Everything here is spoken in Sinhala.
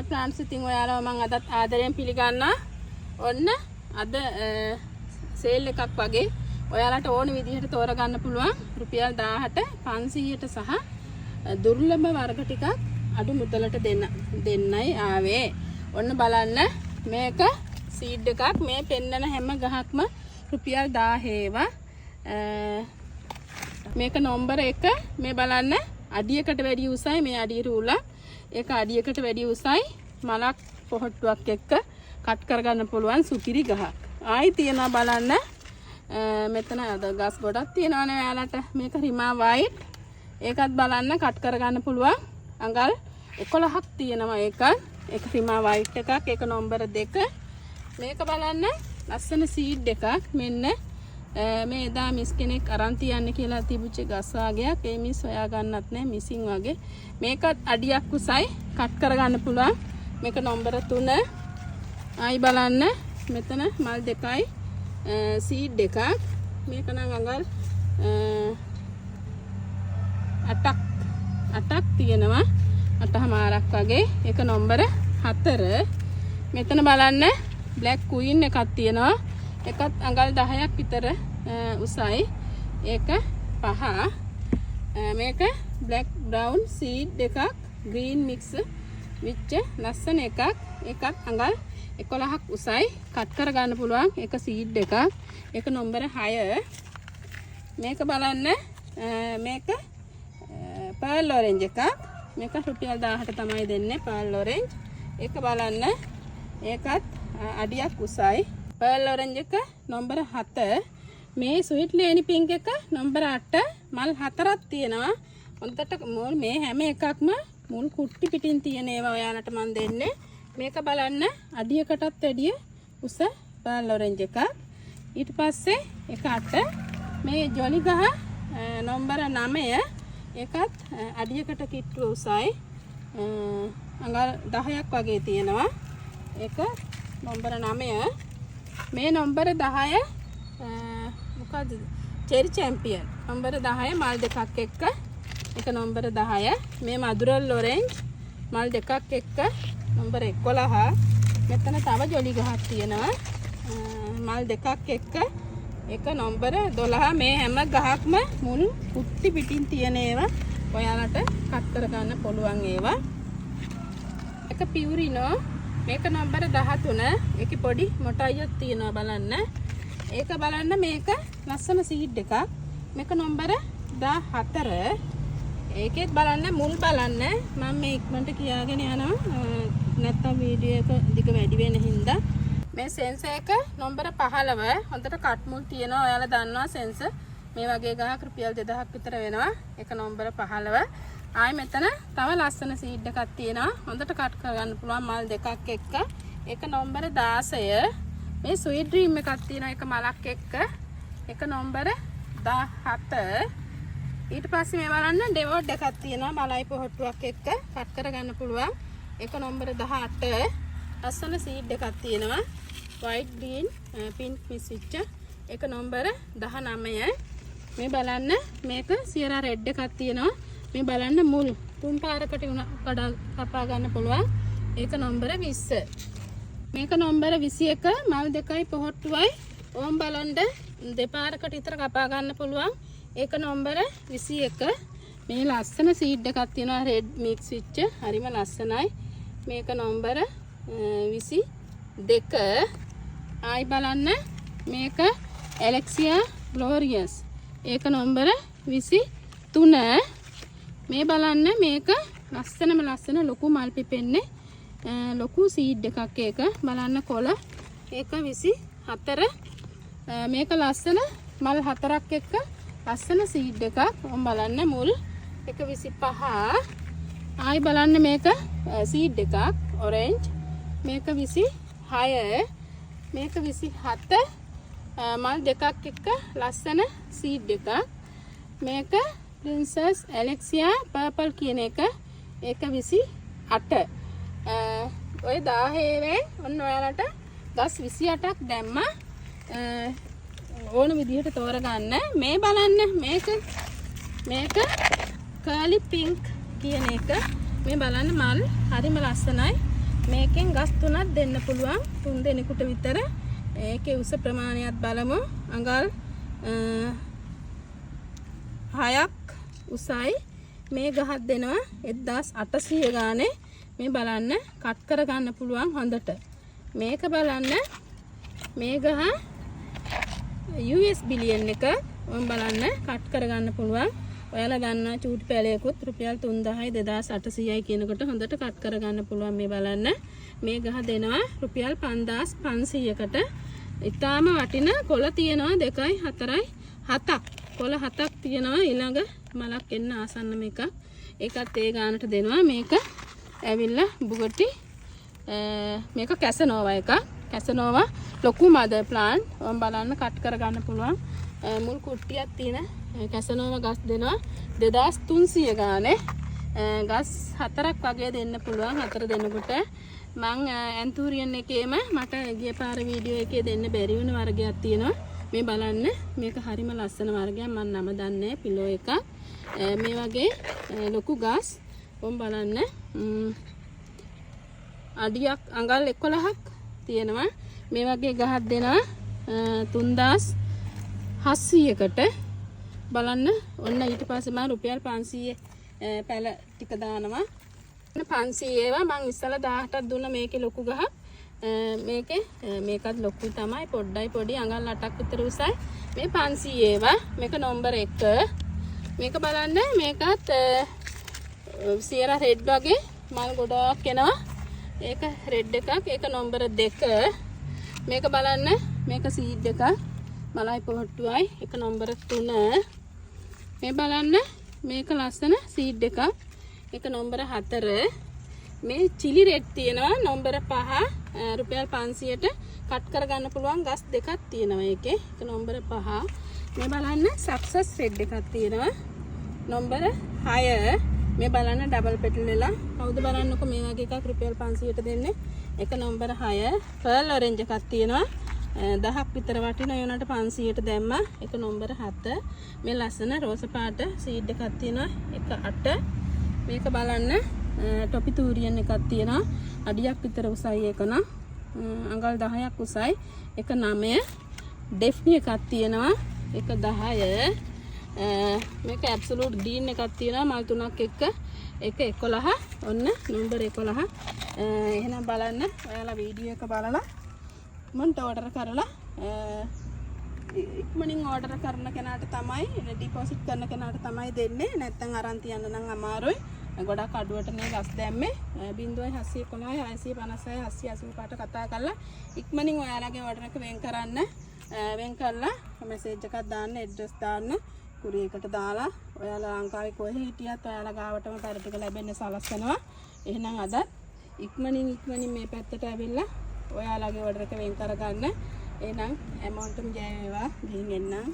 ප්ලාන්ට්ස් ඉතින් ඔයාලව මම අදත් ආදරයෙන් පිළිගන්නවා. ඔන්න අද සේල් එකක් වගේ ඔයාලට ඕන විදිහට තෝරගන්න පුළුවන් රුපියල් 17,500ට සහ දුර්ලභ වර්ග ටිකක් අඩු මුදලට දෙන්නයි ආවේ. ඔන්න බලන්න මේක සීඩ් එකක්. මේ පෙන්නන හැම ගහක්ම රුපියල් 1000 මේක නම්බර 1. මේ බලන්න අඩියකට වැඩි උසයි. මේ අඩිය රූලක්. ඒක අඩියකට වැඩි උසයි. මලක් පොහට්ටුවක් එක්ක කට් කරගන්න පුළුවන් සුපිරි ගහක්. ආයි තියනවා බලන්න. මෙතන අද ගස් ගොඩක් තියෙනවානේ ඔයාලට. මේක රිමා වයිට්. ඒකත් බලන්න කට් කරගන්න පුළුවන්. අඟල් 11ක් තියෙනවා ඒකත්. ඒක රිමා වයිට් එකක්. ඒක නම්බර 2. මේක බලන්න ලස්සන සීඩ් එකක්. මෙන්න මේ එදා මිස් කෙනෙක් අරන් තියන්න කියලා තිබුච්ච ගස් වර්ගයක්. ඒ මිස් හොයා ගන්නත් නැහැ මිසින් වගේ. මේකත් අඩියක් උසයි. කට් කරගන්න පුළුවන්. මේක නම්බර 3. ආයි බලන්න මෙතන මල් දෙකයි සීඩ් එකක්. මේක නම් අඟල් 8ක් තියෙනවා. 8මාරක් වගේ. ඒක නම්බර 4. මෙතන බලන්න බ්ලැක් ක්වීන් එකක් තියෙනවා. එකත් අඟල් 10ක් විතර උසයි. ඒක 5. මේක බ්ලැක් බ්‍රවුන් සීඩ් එකක්. ග්‍රීන් මික්ස් විච්ච ලස්සන එකක්. ඒකත් අඟල් 11ක් උසයි. කට් කරගන්න පුළුවන්. ඒක සීඩ් එකක්. ඒක නම්බර 6. මේක බලන්න මේක පර්ල් ඔරෙන්ජ් එකක්. මේක රුපියල් 1000ට තමයි දෙන්නේ පර්ල් ඔරෙන්ජ්. ඒක බලන්න ඒකත් අඩියක් උසයි. පර්ල් ඔරෙන්ජ් එක නම්බර 7. මේ ස්වීට් ලේනි පින්ක් එක නම්බර 8. මල් 4ක් තියෙනවා. හොඳට මේ හැම එකක්ම මුල් කුට්ටි පිටින් තියෙන ඒවා ඔයාලට මම දෙන්නේ. මේක බලන්න අඩියකටත් වැඩිය උස පර්ල් ඔරෙන්ජ් එකක්. ඊට පස්සේ එක 8. මේ ජොලි ගහ නම්බර 9. ඒකත් අඩියකට කිට්ටු උසයි. අඟල් 10ක් වගේ තියෙනවා. ඒක නම්බර 9. මේ නම්බර 10 මොකද්ද? Cherry champion. නම්බර 10 මල් දෙකක් එක්ක. ඒක නම්බර 10. මේ මදුරල් ඔරෙන්ජ් මල් දෙකක් එක්ක නම්බර 11. මෙතන තව ජොලි ගහක් තියෙනවා. මල් දෙකක් එක්ක. ඒක නම්බර 12. මේ හැම ගහක්ම මුල් කුට්ටි පිටින් තියෙන ඒවා ඔයාලට කට් කරගන්න පුළුවන් ඒවා. ඒක පියුරිනෝ. මේක නම්බර 13. ඒකේ පොඩි මොටයියක් තියෙනවා බලන්න. ඒක බලන්න මේක ලස්සන සීඩ් එකක්. මේක නම්බර 14. ඒකෙත් බලන්න මුල් බලන්න. මම මේ ඉක්මනට කියාගෙන යනවා. නැත්තම් වීඩියෝ එක දිග වැඩි වෙන හින්දා. මේ සෙන්සර් එක නම්බර 15. හොඳට කට් මුල් තියෙනවා. ඔයාලා දන්නවා සෙන්සර්. මේ වගේ ගහක් රුපියල් 2000ක් විතර වෙනවා. ඒක නම්බර 15. ආයි මෙතන තව ලස්සන සීඩ් එකක් තියෙනවා. හොඳට කට් කරගන්න පුළුවන් මල් දෙකක් එක්ක. ඒක නම්බර 16. මේ ස්වීට් ඩ්‍රීම් එකක් තියෙනවා. ඒක මලක් එක්ක. ඒක නම්බර 17. ඊට පස්සේ මේ බලන්න ඩෙවෝඩ් එකක් තියෙනවා. මලයි පොහට්ටුවක් එක්ක කට් කරගන්න පුළුවන්. ඒක නම්බර 18. ලස්සන සීඩ් එකක් තියෙනවා. වයිට් ග්‍රීන් පින්ක් මිස් විච්ච. ඒක නම්බර 19. මේ බලන්න මේක සියරා රෙඩ් එකක් තියෙනවා. මේ බලන්න මුල් 3 පාරකට කපා ගන්න පුළුවන්. ඒක නම්බර 20. මේක නම්බර 21. මල් දෙකයි පොහට්ටුවයි. ඕම් බලන්න දෙපාරකට විතර කපා ගන්න පුළුවන්. ඒක නම්බර 21. මේ ලස්සන සීඩ් එකක් තියෙනවා රෙඩ් මික්ස් විච්ච. හරිම ලස්සනයි. මේක නම්බර 22. ආයි බලන්න මේක ඇලෙක්සියා ග්ලෝරියස්. ඒක නම්බර 23. මේ බලන්න මේක ලස්සන ලොකු මල් පිපෙන්නේ ලොකු සීඩ් එකක්. ඒක බලන්න කොළ. ඒක 24. මේක ලස්සන මල් 4ක් එක්ක ලස්සන සීඩ් එකක්. ඔම් බලන්න මුල්. ඒක 25. ආයි බලන්න මේක සීඩ් එකක් ඔරෙන්ජ්. මේක 26. මේක 27. මල් දෙකක් එක්ක ලස්සන සීඩ් එකක්. මේක ප්‍රින්සස් ඇලෙක්සියා පර්පල් කියන එක. ඒක 28. ඔය 10 ඔන්න ඔයාලට ගස් 28ක් දැම්මා. ඕන විදිහට තෝරගන්න. මේ බලන්න මේක කර්ලි පින්ක් කියන එක. මේ බලන්න මල් හරිම ලස්සනයි. මේකෙන් ගස් 3ක් දෙන්න පුළුවන් 3 දෙනෙකුට විතර. ඒකේ උස ප්‍රමාණයත් බලමු. අඟල් 6ක් උසයි. මේ ගහක් දෙනවා 1800 ගානේ. මේ බලන්න කට් කර ගන්න පුළුවන් හොඳට. මේක බලන්න මේ ගහ US බිලියන් එක ඔම් බලන්න කට් කර ගන්න පුළුවන්. ඔයාලා දන්නවා චූටි පැලයකුත් රුපියල් 3000යි 2800යි කියනකොට හොඳට කට් කර ගන්න පුළුවන්. මේ බලන්න මේ ගහ දෙනවා රුපියල් 5500කට. ඊටාම වටින කොළ තියෙනවා 2යි 4යි 7ක්. කොළ 7ක් තියෙනවා. ඊළඟ මලක් එන්න ආසන්නම එකක්. ඒකත් ඒ ගානට දෙනවා. මේක ඇවිල්ලා බුගටි මේක කැසනෝවා එකක්. කැසනෝවා ලොකු මදර් ප්ලාන්ට්. ඔම් බලන්න කට් කර ගන්න පුළුවන්. මුල් කුට්ටියක් තියෙන කැසනෝවා ගස් දෙනවා 2300 ගානේ. ගස් 4ක් වගේ දෙන්න පුළුවන් 4 දෙනෙකුට. මං ඇන්තූරියන් එකේම මට ගිය පාර වීඩියෝ එකේ දෙන්න බැරි වුණ වර්ගයක් තියෙනවා. මේ බලන්න මේක හරිම ලස්සන වර්ගයක්. මම නම දන්නේ පිලෝ එකක්. මේ වගේ ලොකු ගස් ඔම් බලන්න අඩියක් අඟල් 11ක් තියෙනවා. මේ වගේ ගහක් දෙනවා 3700කට. බලන්න ඔන්න ඊට පස්සේ මම රුපියල් 500 පැල ටික දානවා. 500 ඒවා මං ඉස්සලා 18ක් දුන්න මේකේ ලොකු ගහක්. මේකත් ලොකු තමයි පොඩි අඟල් 8ක් විතර උසයි. මේ 500 ඒවා මේක නම්බර් 1. මේක බලන්න මේකත් සියරා රෙඩ් වගේ මල් ගොඩක් එනවා. ඒක රෙඩ් එකක්. ඒක නම්බර 2. මේක බලන්න මේක සීඩ් එකක්. මලයි පොහට්ටුවයි. ඒක නම්බර 3. මේ බලන්න මේක ලස්සන සීඩ් එකක්. ඒක නම්බර 4. මේ චිලි රෙඩ් තියෙනවා නම්බර 5. රුපියල් 500ට කට් කරගන්න පුළුවන් ගස් දෙකක් තියෙනවා ඒකේ. ඒක නම්බර 5. මේ බලන්න සක්සස් රෙඩ් එකක් තියෙනවා නම්බර 6. මේ බලන්න ඩබල් පෙටල් වෙලා කවුද බලන්නකො මේ වගේ එකක් රුපියල් 500ට දෙන්නේ. ඒක නම්බර 6. පර්ල් ඔරෙන්ජ් එකක් තියෙනවා 10ක් විතර වටිනා. ඒනට 500ට දැම්මා. ඒක නම්බර 7. මේ ලස්සන රෝස පාට සීඩ් එකක් තියෙනවා. ඒක 8. මේක බලන්න ටොපිතූරියන් එකක් තියෙනවා අඩියක් විතර උසයි. ඒක නම් අඟල් 10ක් උසයි. ඒක 9. ඩෙෆ්නි එකක් තියෙනවා. ඒක 10. මේක ඇබ්සලූට් ග්‍රීන් එකක් තියෙනවා මල් 3ක් එක්ක. ඒක 11. ඔන්න නම්බර 11. එහෙනම් බලන්න ඔයාලා වීඩියෝ එක බලලා මන්ට ඕඩර් කරලා ඉක්මනින් ඕඩර් කරන කෙනාට තමයි ඩිපොසිට් කරන කෙනාට තමයි දෙන්නේ. නැත්නම් අරන් තියන්න නම් අමාරුයි. ගොඩක් අඩුවට නේ ගස් දැම්මේ. 0711 656 785ට කතා කරලා ඉක්මනින් ඔයාලගේ ඕඩර් එක වෙන් කරන්න. වෙන් කරලා මෙසේජ් එකක් දාන්න, ඇඩ්‍රස් දාන්න, කුරියරයකට දාලා ඔයාලා ලංකාවේ කොහේ හිටියත් ඔයාලා ගාවටම පැර ටික ලැබෙන්න සලස්වනවා. එහෙනම් අද ඉක්මනින් මේ පැත්තට ඇවිල්ලා ඔයාලගේ ඕඩර් එක වෙන් කරගන්න. එහෙනම් amount එක ජය වේවා. ගිහින් එන්නම්.